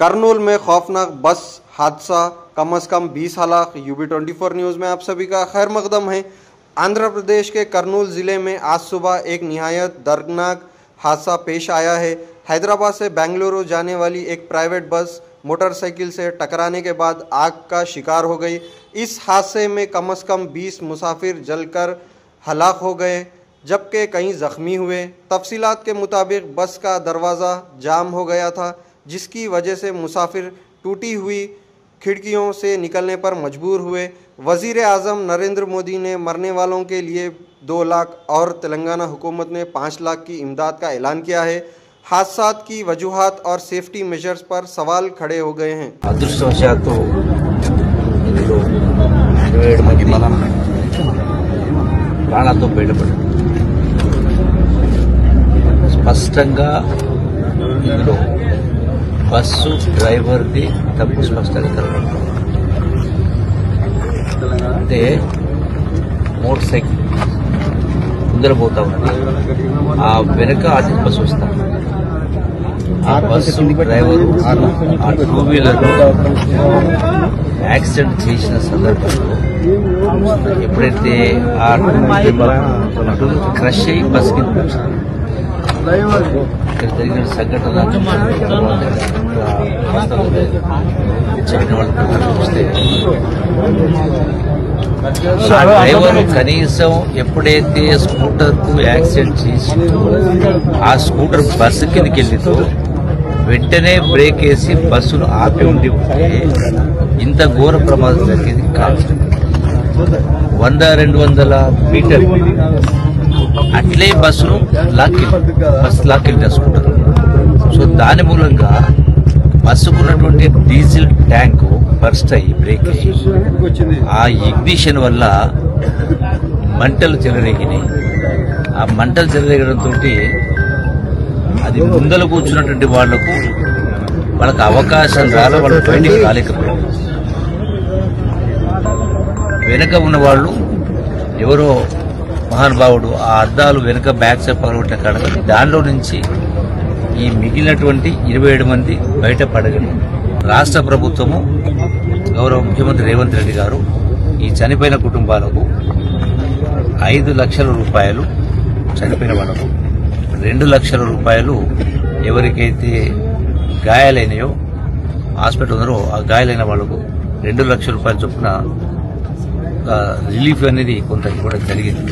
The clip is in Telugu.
करनूल में खौफनाक बस हादसा, कम से कम 20 हलाक। UB24 न्यूज़ में आप सभी का खैर मकदम है। आंध्र प्रदेश के करनूल ज़िले में आज सुबह एक निहायत दर्दनाक हादसा पेश आया है। हैदराबाद से बेंगलुरु जाने वाली एक प्राइवेट बस मोटरसाइकिल से टकराने के बाद आग का शिकार हो गई। इस हादसे में कम से कम 20 मुसाफिर जलकर हलाक हो गए, जबकि कई ज़ख्मी हुए। तफसीलात के मुताबिक बस का दरवाज़ा जाम हो गया था, जिसकी वजह से मुसाफिर टूटी हुई खिड़कियों से निकलने पर मजबूर हुए। वज़ीर आज़म नरेंद्र मोदी ने मरने वालों के लिए 2 लाख और तेलंगाना हुकूमत ने 5 लाख की इमदाद का ऐलान किया है। हादसात की वजूहात और सेफ्टी मेजर्स पर सवाल खड़े हो गए हैं। అదృష్టవశాత్తు ప్రాణాలతో బయటపడ్డారు. స్పష్టంగా ఇందులో బస్సు డ్రైవర్ది తప్పు స్పష్టంగా కనబడుతుంది. అంటే మోటార్ సైకిల్ ముందర పోతా ఉంది, ఆ వెనక ఆర్టీసీ బస్సు వస్తా, ఆ బస్సు డ్రైవరు ఆ 2 వీలర్ యాక్సిడెంట్ చేసిన సందర్భంలో ఎప్పుడైతే ఆ 2 వీలర్ క్రష్ అయ్యి బస్ కింద ఇక్కడ జరిగిన సంఘటన చెప్పిన వాళ్ళు చూస్తే డ్రైవర్ కనీసం ఎప్పుడైతే స్కూటర్ కు యాక్సిడెంట్ చేసిందో ఆ స్కూటర్ బస్సు కిందకి వెళ్ళిందో వెంటనే బ్రేక్ వేసి బస్సును ఆపి ఉంటే ఇంత ఘోర ప్రమాదం జరిగేది కాదు. 100-200 మీటర్ అట్లే బస్సును లాక్కెళ్ళి స్కూటర్. సో దాని మూలంగా బస్సుకున్నటువంటి డీజిల్ ట్యాంకు బర్స్ట్ అయ్యి బ్రేక్ అయ్యి ఆ ఇగ్నిషన్ వల్ల మంటలు చెలరేగినాయి. ఆ మంటలు చెలరేగడంతో అది ముందర కూర్చున్నటువంటి వాళ్ళకు అవకాశం రాలే, వాళ్ళు బయటికి రాలేకపోయారు. వెనక ఉన్న వాళ్ళు ఎవరో మహానుభావుడు ఆ అద్దాలు వెనుక బ్యాక్ సైడ్ పగలగొట్టిన కారణంగా దానిలో నుంచి ఈ మిగిలినటువంటి 27 మంది బయటపడగలిగారు. రాష్ట్ర ప్రభుత్వము గౌరవ ముఖ్యమంత్రి రేవంత్ రెడ్డి గారు ఈ చనిపోయిన కుటుంబాలకు 5 లక్షల రూపాయలు, చనిపోయిన వాళ్ళకు 2 లక్షల రూపాయలు, ఎవరికైతే గాయాలైనాయో హాస్పిటల్ ఉన్నారో ఆ గాయాలైన వాళ్లకు 2 లక్షల రూపాయల చొప్పున రిలీఫ్ అనేది కొంత ఇవ్వడం జరిగింది.